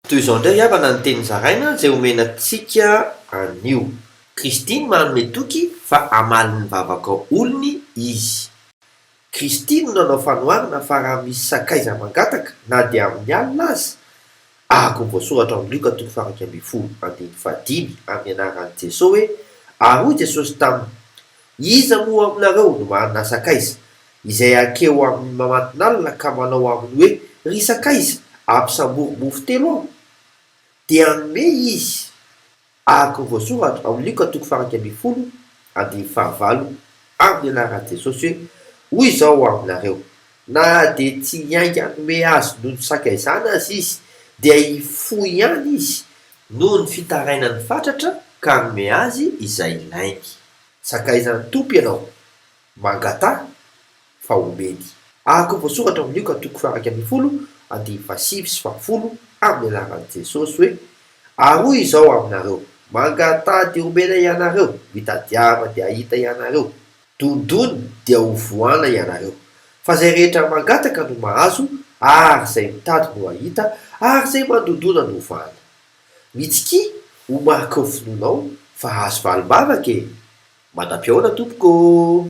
Toy izao indray avana ny teny zaraina izay omenantsika anio. Kristiny manome toky fa amalin'ny vavaka olony izy. Kristiny nanao fanoharana fa raha misy sakaiza mangataka na dia amin'ny alina aza, ahako ny voasoratra amin'ny Luka 21:15 amin'ny anaran'i Jesosy hoe: ary hoy Jesosy taminy: iza moa aminareo no manana sakaiza izay akeo amin'ny mamaton'alina ka manao aminy hoe ry sakaiza ampisambory mofo 3 aho, dia anome izy. Ahako ny voasoratra amin'ny Luka 21:15 amin'ny anaran'i Jesosy hoe: hoy izao aminareo, na dia tsy hiainga hanome azy noho ny sakaizana aza izy, dia hifohy ihany izy noho ny fitarainany fatratra ka hanome azy izay ilainy. Sakaizan'ny Tompo ianao, mangatà fa omeny. Ahako ny voasoratra amin'ny Luka 21:15 amin'ny anaran'i Jesosy hoe: ary hoy izao aminareo, mangatà dia omena ianareo, mitadiava dia hahita ianareo, dondona dia hovoahana ianareo. Fa izay rehetra mangataka no mahazo, ary izay mitady no hahita, ary izay mandondona no hovahana. Mitsiky ho maka ny finoanao fa azo valim-bavaka e! Manam-pioana tompoko.